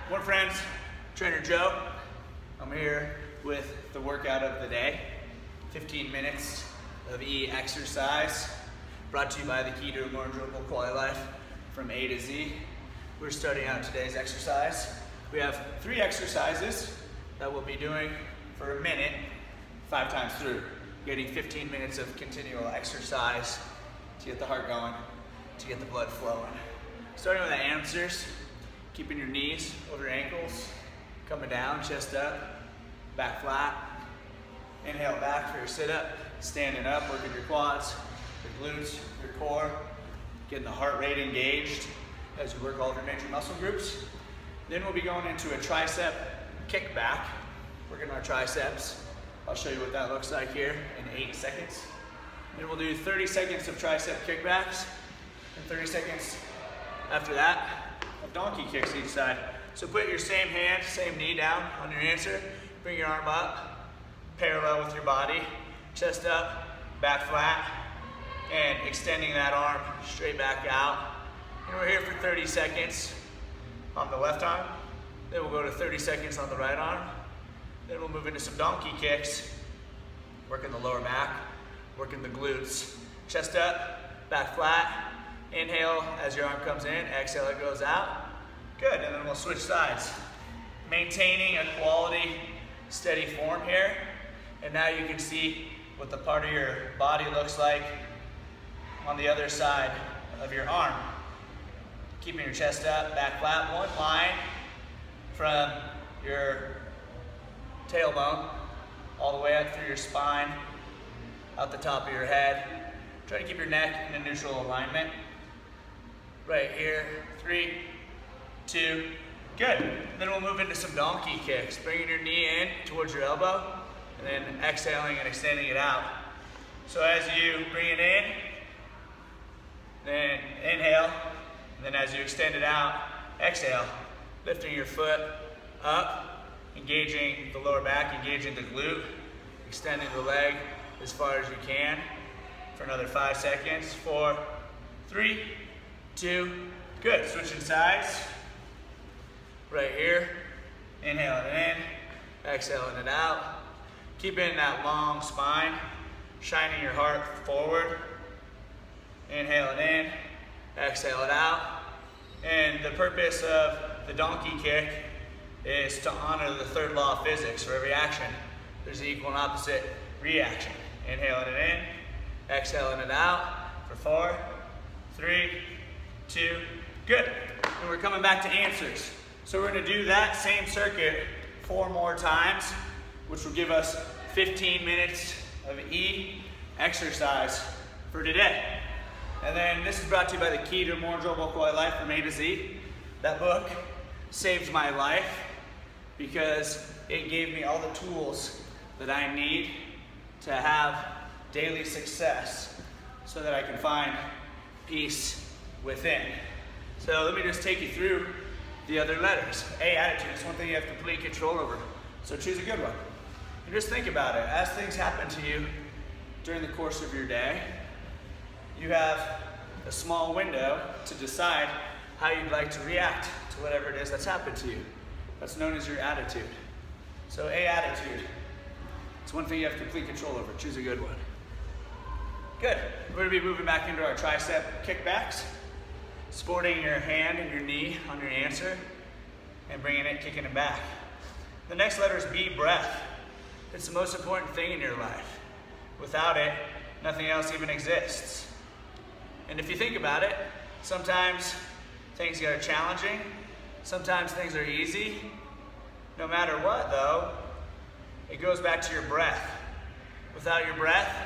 Morning friends, Trainer Joe. I'm here with the workout of the day. 15 minutes of E exercise brought to you by the key to a more enjoyable quality life from A to Z. We're starting out today's exercise. We have 3 exercises that we'll be doing for a minute, 5 times through, getting 15 minutes of continual exercise to get the heart going, to get the blood flowing. Starting with the answers. Keeping your knees over your ankles, coming down, chest up, back flat. Inhale back for your sit-up, standing up, working your quads, your glutes, your core, getting the heart rate engaged as you work all of your major muscle groups. Then we'll be going into a tricep kickback, working our triceps. I'll show you what that looks like here in 8 seconds. Then we'll do 30 seconds of tricep kickbacks, and 30 seconds after that of donkey kicks each side. So put your same hand, same knee down on your answer. Bring your arm up, parallel with your body. Chest up, back flat, and extending that arm straight back out. And we're here for 30 seconds on the left arm. Then we'll go to 30 seconds on the right arm. Then we'll move into some donkey kicks, working the lower back, working the glutes. Chest up, back flat. Inhale as your arm comes in, exhale it goes out. Good, and then we'll switch sides. Maintaining a quality, steady form here. And now you can see what the part of your body looks like on the other side of your arm. Keeping your chest up, back flat, one line from your tailbone all the way up through your spine, out the top of your head. Try to keep your neck in a neutral alignment. Right here, 3, 2, good. Then we'll move into some donkey kicks. Bringing your knee in towards your elbow, and then exhaling and extending it out. So as you bring it in, then inhale, and then as you extend it out, exhale. Lifting your foot up, engaging the lower back, engaging the glute, extending the leg as far as you can for another 5 seconds. 4, 3, 2, good. Switching sides. Right here, inhaling it in, exhaling it out. Keeping that long spine, shining your heart forward. Inhale it in, exhale it out. And the purpose of the donkey kick is to honor the 3rd law of physics. For every action, there's an equal and opposite reaction. Inhaling it in, exhaling it out for 4, 3, 2, good. And we're coming back to answers. So we're gonna do that same circuit 4 more times, which will give us 15 minutes of E exercise for today. And then this is brought to you by the key to a more enjoyable quality life from A to Z. That book saved my life because it gave me all the tools that I need to have daily success so that I can find peace within. So let me just take you through the other letters. A, attitude. It's one thing you have complete control over. So choose a good one. And just think about it. As things happen to you during the course of your day, you have a small window to decide how you'd like to react to whatever it is that's happened to you. That's known as your attitude. So A, attitude. It's one thing you have complete control over. Choose a good one. Good. We're going to be moving back into our tricep kickbacks. Supporting your hand and your knee on your answer and bringing it, kicking it back. The next letter is B, breath. It's the most important thing in your life. Without it, nothing else even exists. And if you think about it, sometimes things get challenging, sometimes things are easy. No matter what though, it goes back to your breath. Without your breath,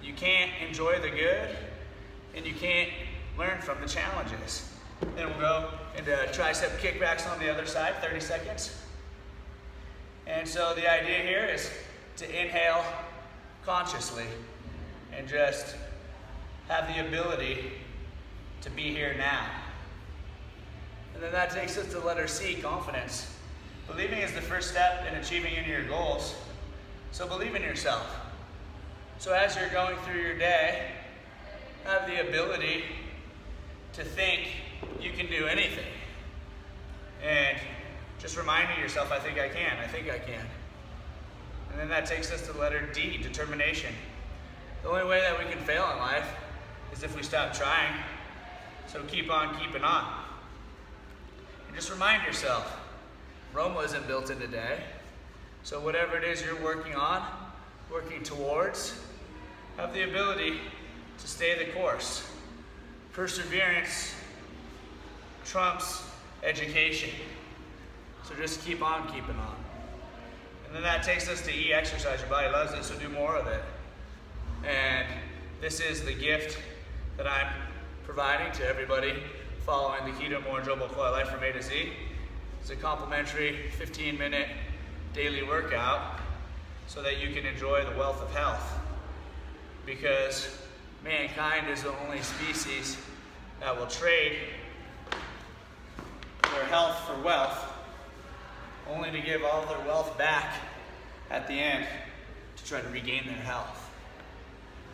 you can't enjoy the good and you can't learn from the challenges. Then we'll go into tricep kickbacks on the other side, 30 seconds. And so the idea here is to inhale consciously and just have the ability to be here now. And then that takes us to the letter C, confidence. Believing is the first step in achieving any of your goals. So believe in yourself. So as you're going through your day, have the ability to think you can do anything. And just reminding yourself, I think I can, I think I can. And then that takes us to the letter D, determination. The only way that we can fail in life is if we stop trying. So keep on keeping on. And just remind yourself, Rome wasn't built in a day. So whatever it is you're working on, working towards, have the ability to stay the course. Perseverance trumps education. So just keep on keeping on. And then that takes us to E, exercise. Your body loves it, so do more of it. And this is the gift that I'm providing to everybody following the Keto More Enjoyable Quality Life from A to Z. It's a complimentary 15-minute daily workout so that you can enjoy the wealth of health. Because mankind is the only species that will trade their health for wealth, only to give all their wealth back at the end to try to regain their health.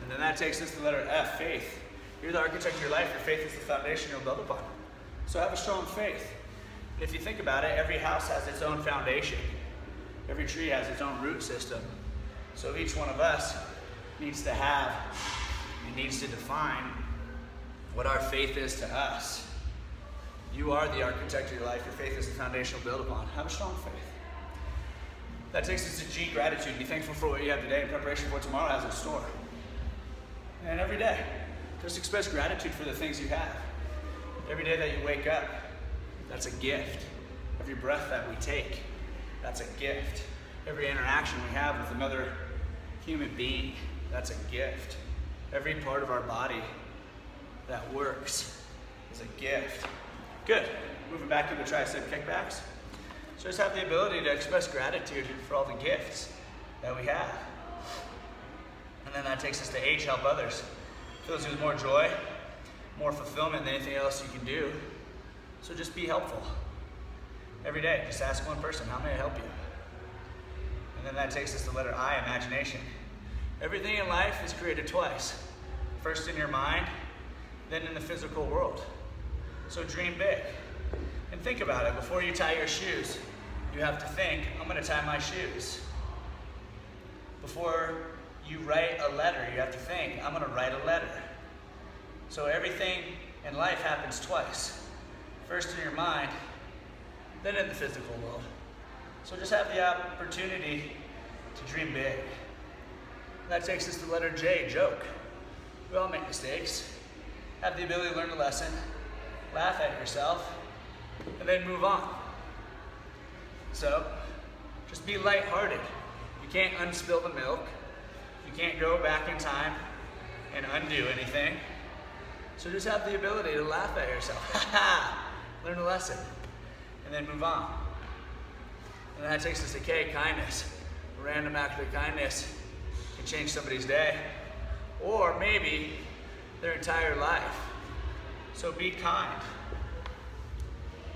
And then that takes us to the letter F, faith. You're the architect of your life. Your faith is the foundation you'll build upon. So have a strong faith. And if you think about it, every house has its own foundation. Every tree has its own root system. So each one of us needs to have and needs to define what our faith is to us. You are the architect of your life. Your faith is the foundation you'll build upon. Have a strong faith. That takes us to G, gratitude. Be thankful for what you have today in preparation for what tomorrow has in store. And every day, just express gratitude for the things you have. Every day that you wake up, that's a gift. Every breath that we take, that's a gift. Every interaction we have with another human being, that's a gift. Every part of our body that works is a gift. Good. Moving back to the tricep kickbacks. So just have the ability to express gratitude for all the gifts that we have. And then that takes us to H, help others. Fills you with more joy, more fulfillment than anything else you can do. So just be helpful. Every day, just ask one person, how may I help you? And then that takes us to letter I, imagination. Everything in life is created twice. First in your mind, then in the physical world. So dream big. And think about it, before you tie your shoes, you have to think, I'm gonna tie my shoes. Before you write a letter, you have to think, I'm gonna write a letter. So everything in life happens twice. First in your mind, then in the physical world. So just have the opportunity to dream big. That takes us to the letter J, joke. We all make mistakes. Have the ability to learn a lesson, laugh at yourself, and then move on. So just be lighthearted. You can't unspill the milk. You can't go back in time and undo anything. So just have the ability to laugh at yourself. Ha ha! Learn a lesson, and then move on. And that takes us to K, kindness. A random act of kindness can change somebody's day, or maybe their entire life. So be kind.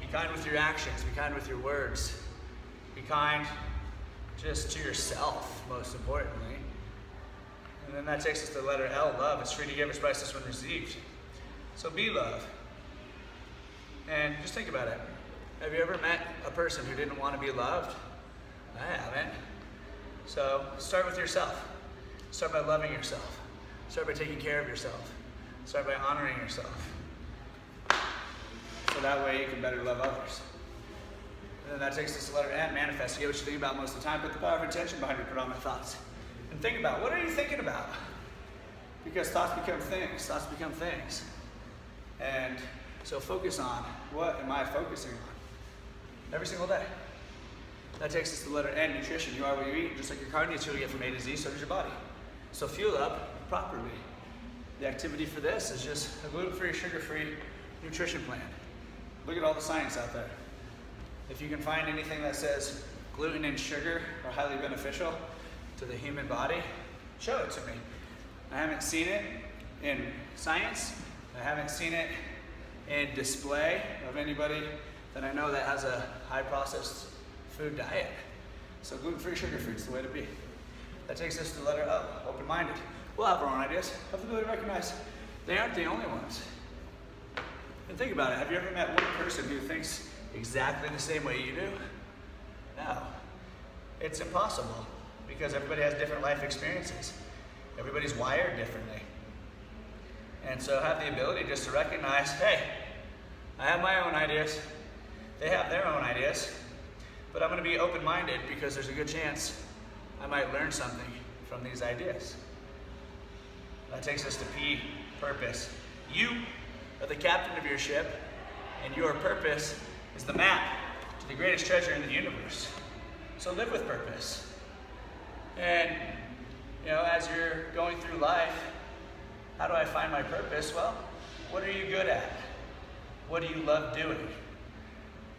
Be kind with your actions, be kind with your words. Be kind just to yourself, most importantly. And then that takes us to the letter L, love. It's free to give, it's priceless when received. So be love. And just think about it. Have you ever met a person who didn't want to be loved? I haven't. So start with yourself. Start by loving yourself. Start by taking care of yourself. Start by honoring yourself. So that way you can better love others. And then that takes us to the letter N, manifest. You get what you think about most of the time. Put the power of intention behind your predominant thoughts. And think about, what are you thinking about? Because thoughts become things. Thoughts become things. And so focus on, what am I focusing on? Every single day. That takes us to the letter N, nutrition. You are what you eat. Just like your car needs fuel to get from A to Z, so does your body. So fuel up properly. The activity for this is just a gluten-free, sugar-free nutrition plan. Look at all the science out there. If you can find anything that says gluten and sugar are highly beneficial to the human body, show it to me. I haven't seen it in science. I haven't seen it in display of anybody that I know that has a high processed food diet. So gluten-free, sugar-free is the way to be. That takes us to the letter O, open-minded. We'll have our own ideas. Have the ability to recognize they aren't the only ones. And think about it. Have you ever met one person who thinks exactly the same way you do? No. It's impossible because everybody has different life experiences. Everybody's wired differently. And so have the ability just to recognize, hey, I have my own ideas. They have their own ideas. But I'm going to be open-minded because there's a good chance I might learn something from these ideas. That takes us to P, purpose. You are the captain of your ship, and your purpose is the map to the greatest treasure in the universe. So live with purpose. And, you know, as you're going through life, how do I find my purpose? Well, what are you good at? What do you love doing?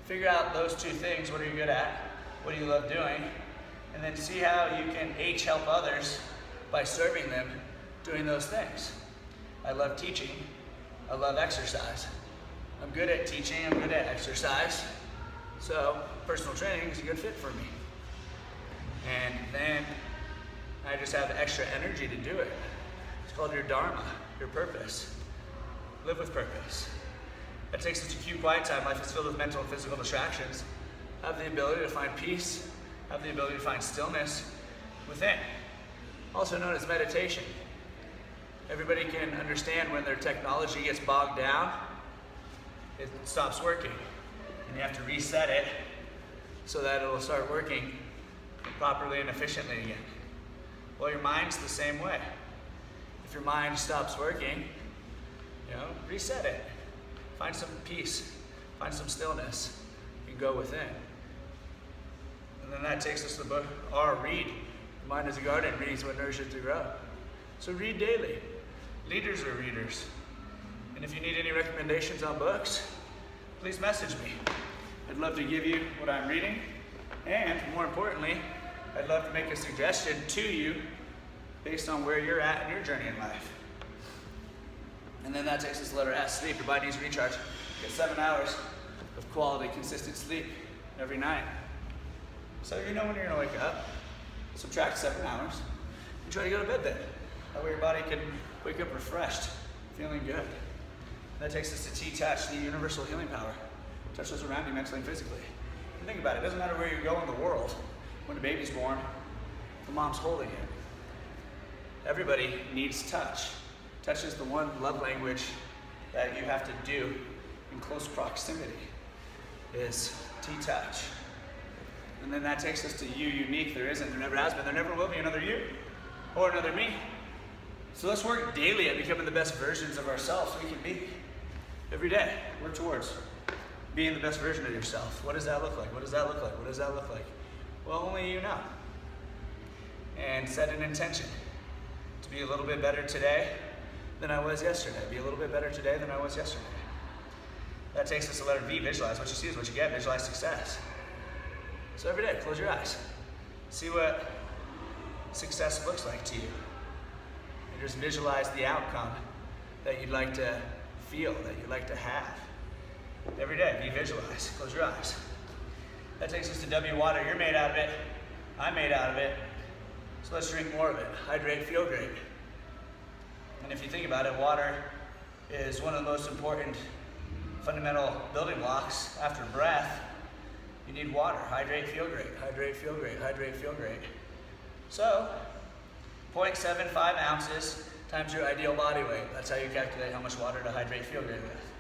Figure out those two things. What are you good at? What do you love doing? And then see how you can H, help others by serving them doing those things. I love teaching. I love exercise. I'm good at teaching. I'm good at exercise. So personal training is a good fit for me. And then I just have extra energy to do it. It's called your dharma, your purpose. Live with purpose. That takes us to Q, quiet time. Life is filled with mental and physical distractions. Have the ability to find peace. Have the ability to find stillness within. Also known as meditation. Everybody can understand when their technology gets bogged down, it stops working. And you have to reset it so that it'll start working properly and efficiently again. Well, your mind's the same way. If your mind stops working, you know, reset it. Find some peace, find some stillness, and go within. And then that takes us to the book R, read. The mind is a garden, reads what nourishes to grow. So read daily. Leaders are readers. And if you need any recommendations on books, please message me. I'd love to give you what I'm reading, and more importantly, I'd love to make a suggestion to you based on where you're at in your journey in life. And then that takes us to letter S, sleep. Your body needs recharge. Get 7 hours of quality, consistent sleep every night. So you know when you're gonna wake up, subtract 7 hours, and try to go to bed then. That way your body can wake up refreshed, feeling good. That takes us to T, touch, the universal healing power. Touch those around you mentally and physically. And think about it, it doesn't matter where you go in the world. When a baby's born, the mom's holding it. Everybody needs touch. Touch is the one love language that you have to do in close proximity, is T-touch. And then that takes us to you, unique. There isn't, there never has been, there never will be another you or another me. So let's work daily at becoming the best versions of ourselves we can be. Every day, work towards being the best version of yourself. What does that look like? What does that look like? What does that look like? Well, only you know. And set an intention to be a little bit better today than I was yesterday. Be a little bit better today than I was yesterday. That takes us to letter V, visualize. What you see is what you get. Visualize success. So every day, close your eyes. See what success looks like to you. And just visualize the outcome that you'd like to feel, that you'd like to have. Every day, be visualize. Close your eyes. That takes us to W, water. You're made out of it. I'm made out of it. So let's drink more of it. Hydrate, feel great. And if you think about it, water is one of the most important fundamental building blocks after breath. You need water. Hydrate, feel great. Hydrate, feel great. Hydrate, feel great. So 0.75 ounces times your ideal body weight. That's how you calculate how much water to hydrate, feel great with.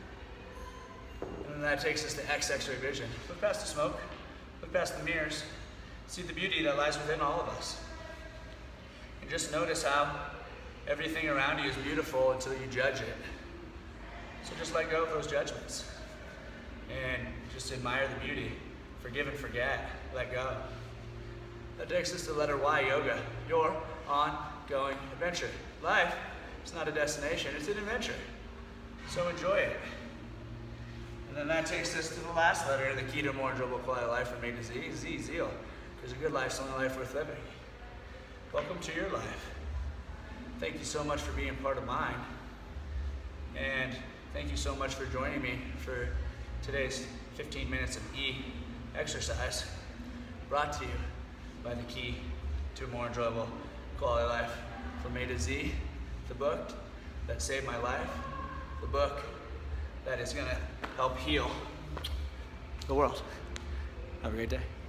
And then that takes us to X, X-ray vision. Look past the smoke. Look past the mirrors. See the beauty that lies within all of us. And just notice how everything around you is beautiful until you judge it. So just let go of those judgments and just admire the beauty. Forgive and forget. Let go. That takes us to the letter Y, yoga. Your ongoing adventure. Life is not a destination, it's an adventure. So enjoy it. And then that takes us to the last letter, the key to a more enjoyable quality life from A to Z, Z, zeal. Because a good life's the only life worth living. Welcome to your life. Thank you so much for being part of mine. And thank you so much for joining me for today's 15 minutes of E exercise, brought to you by the key to a more enjoyable quality life from A to Z, the book that saved my life, the book that is gonna help heal the world. Have a great day.